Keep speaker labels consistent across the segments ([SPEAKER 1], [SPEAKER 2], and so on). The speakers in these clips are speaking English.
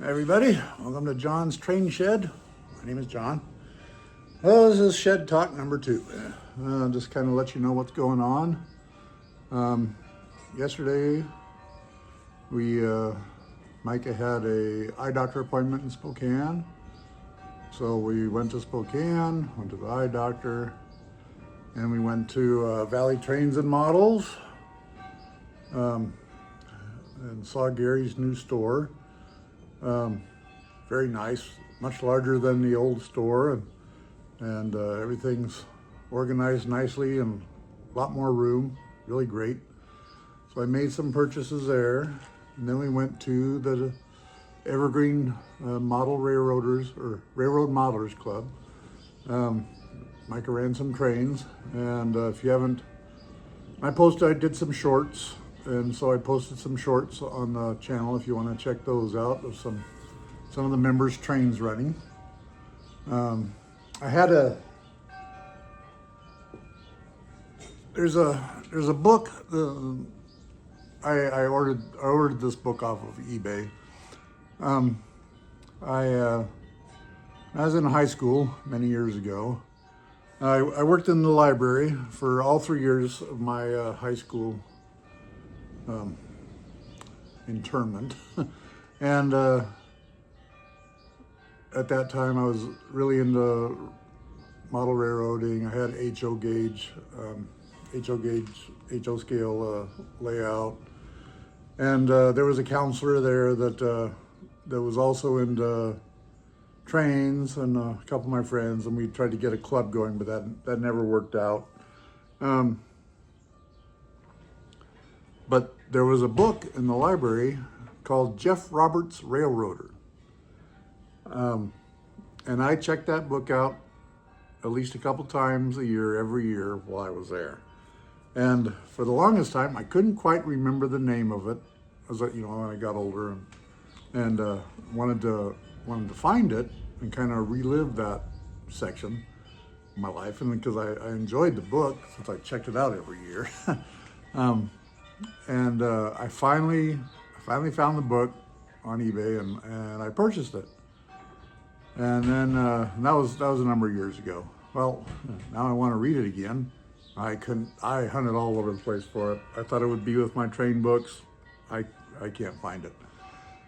[SPEAKER 1] Hey everybody, welcome to John's Train Shed. My name is John. Well, this is Shed Talk number 2. Just kind of let you know what's going on. Yesterday, Micah had a eye doctor appointment in Spokane. So we went to Spokane, went to the eye doctor, and we went to Valley Trains and Models, and saw Gary's new store. Very nice, much larger than the old store, and everything's organized nicely and a lot more room, really great. So I made some purchases there, and then we went to the Evergreen Railroad Modelers Club. Micah ran some trains, and if you haven't, I did some shorts, and so I posted some shorts on the channel if you want to check those out of some of the members' trains running. There's a book. I ordered this book off of eBay. I was in high school many years ago. I worked in the library for all 3 years of my high school internment. And at that time I was really into model railroading. I had HO scale layout. And there was a counselor there that was also into trains, and a couple of my friends, and we tried to get a club going, but that never worked out. But there was a book in the library called Jeff Roberts Railroader. And I checked that book out at least a couple times a year, every year while I was there. And for the longest time, I couldn't quite remember the name of it, as when I got older, and wanted to find it and kind of relive that section of my life, and because I enjoyed the book since I checked it out every year. And I finally found the book on eBay, and I purchased it. And then that was a number of years ago. Well, now I want to read it again. I hunted all over the place for it. I thought it would be with my train books. I can't find it.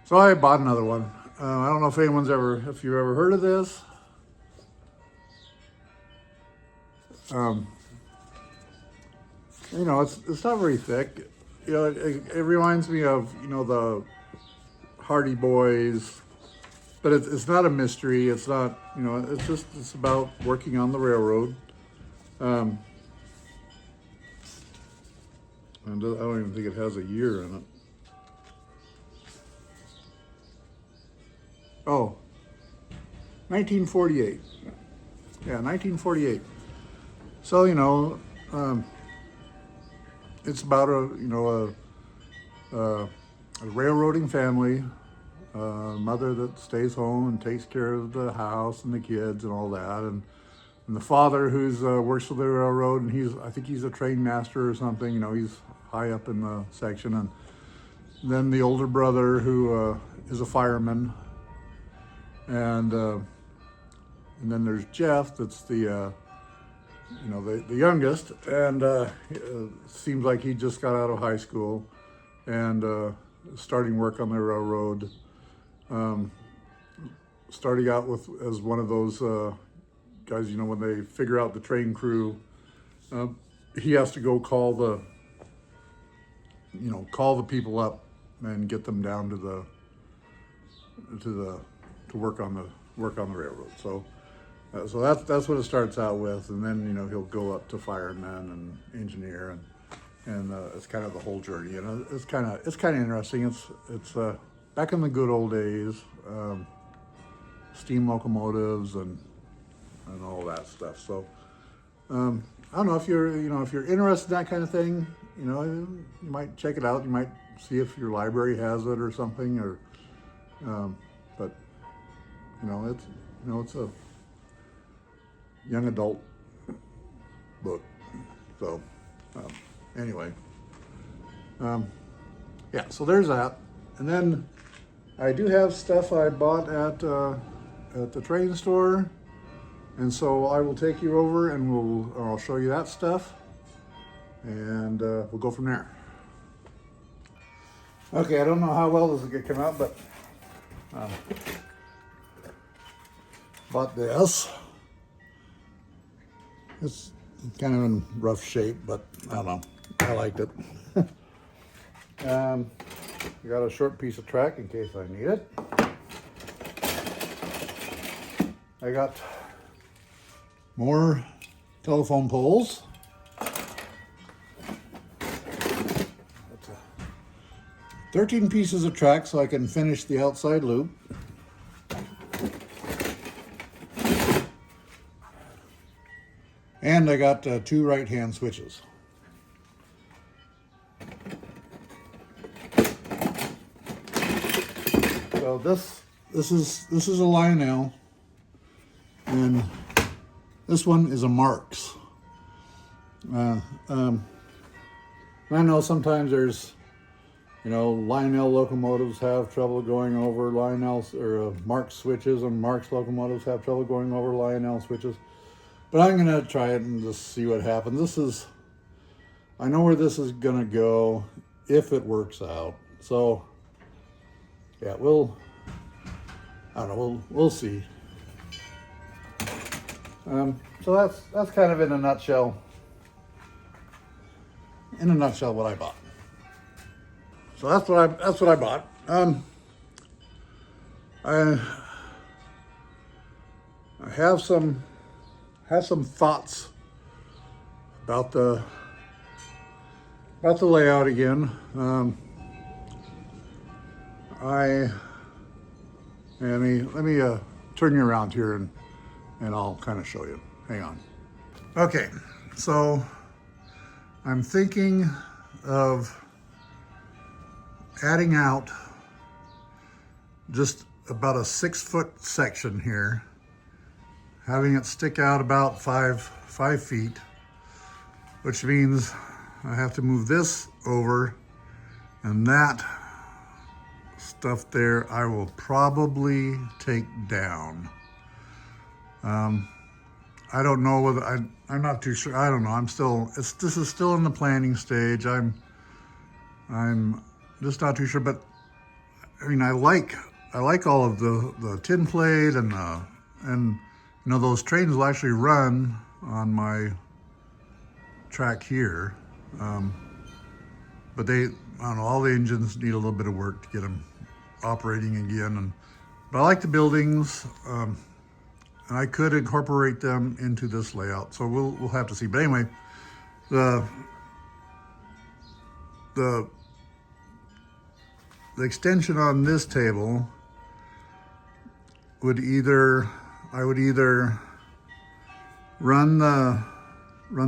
[SPEAKER 1] So I bought another one. I don't know if if you've ever heard of this. It's not very thick. It reminds me of, the Hardy Boys, but it's not a mystery. It's not, it's about working on the railroad. And I don't even think it has a year in it. Oh, 1948. Yeah, 1948. So, it's about a railroading family, a mother that stays home and takes care of the house and the kids and all that, and the father who's works for the railroad, and I think he's a train master or something. He's high up in the section, and then the older brother who is a fireman, and then there's Jeff, that's the youngest, and seems like he just got out of high school and starting work on the railroad. Starting out as one of those guys, when they figure out the train crew, he has to go call the people up and get them down to work on the railroad. So that's what it starts out with, and then he'll go up to fireman and engineer, and it's kind of the whole journey. It's kind of interesting. It's back in the good old days, steam locomotives and all that stuff. So I don't know if you're interested in that kind of thing. You might check it out. You might see if your library has it or something, or but it's a young adult book. So anyway, yeah, so there's that. And then I do have stuff I bought at the train store, and so I will take you over and I'll show you that stuff, and we'll go from there. Okay, I don't know how well this is gonna come out, but bought this. It's kind of in rough shape, but I don't know. I liked it. I got a short piece of track in case I need it. I got more telephone poles. 13 pieces of track so I can finish the outside loop. And I got 2 right-hand switches. So this is a Lionel, and this one is a Marks. I know sometimes there's, Lionel locomotives have trouble going over Lionel's, or Marks switches, and Marks locomotives have trouble going over Lionel switches. But I'm gonna try it and just see what happens. I know where this is gonna go if it works out. So yeah, we'll see. So that's kind of in a nutshell what I bought. So that's what I bought. I have some thoughts about the layout again. Let me turn you around here and I'll kind of show you. Hang on. Okay, so I'm thinking of adding out just about a 6-foot section here, having it stick out about 5 feet, which means I have to move this over, and that stuff there I will probably take down. I don't know whether I'm not too sure. I don't know. This is still in the planning stage. I'm just not too sure, but I mean, I like all of the tin plate and those trains will actually run on my track here. But I don't know, all the engines need a little bit of work to get them operating again. But I like the buildings, and I could incorporate them into this layout. So we'll have to see. But anyway, the extension on this table would I would either run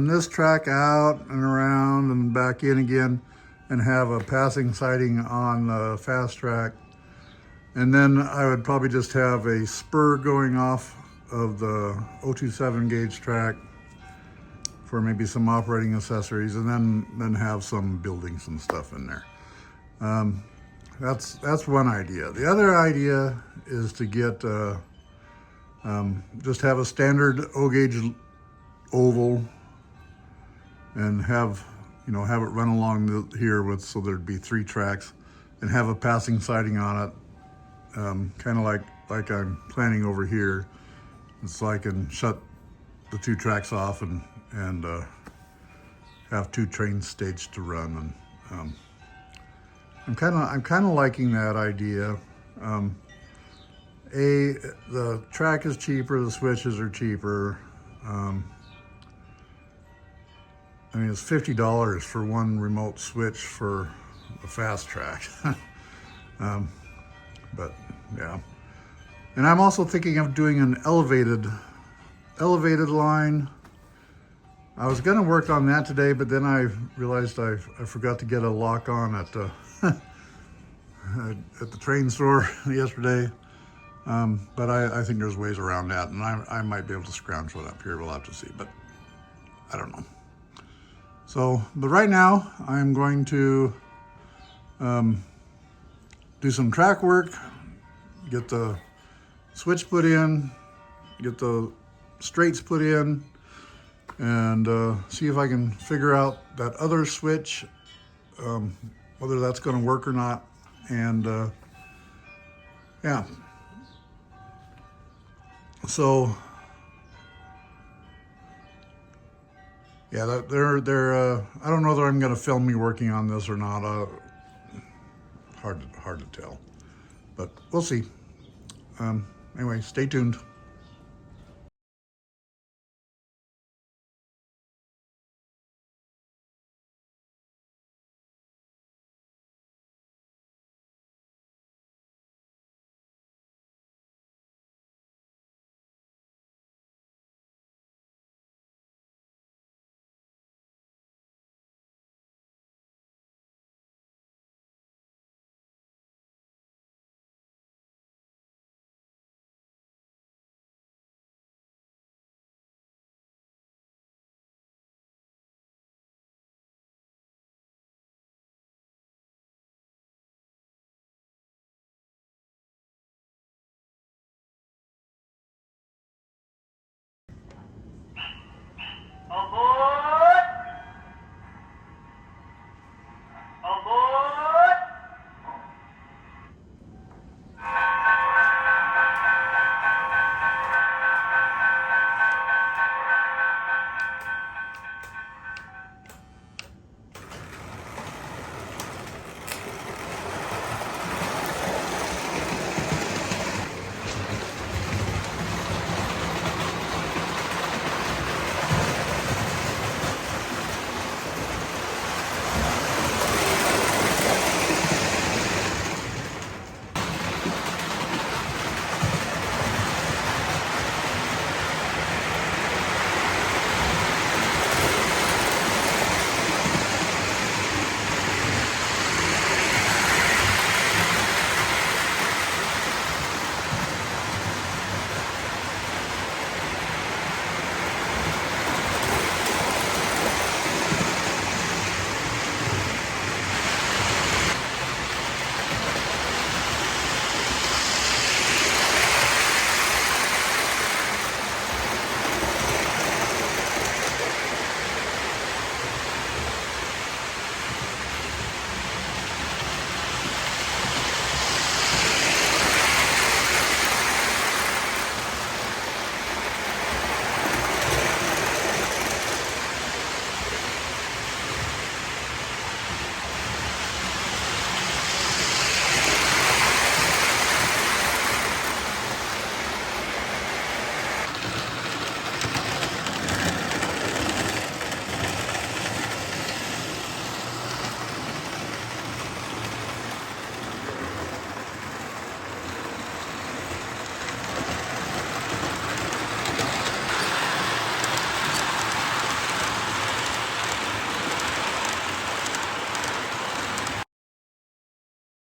[SPEAKER 1] this track out and around and back in again and have a passing siding on the fast track. And then I would probably just have a spur going off of the 027 gauge track for maybe some operating accessories, and then have some buildings and stuff in there. That's one idea. The other idea is to get just have a standard O gauge oval and have it run along here so there'd be 3 tracks, and have a passing siding on it, kind of like I'm planning over here, so I can shut the 2 tracks off and have 2 trains staged to run. And I'm kind of liking that idea. The track is cheaper, the switches are cheaper. I mean, it's $50 for one remote switch for a fast track. But yeah. And I'm also thinking of doing an elevated line. I was gonna work on that today, but then I realized I forgot to get a lock on at the at the train store yesterday. But I think there's ways around that, and I might be able to scrounge one up here. We'll have to see, but I don't know. So, but right now I'm going to do some track work get the switch put in, get the straights put in, and see if I can figure out that other switch, whether that's going to work or not. And yeah, so yeah, I don't know whether I'm going to film me working on this or not. Hard to tell, but we'll see. Anyway, stay tuned.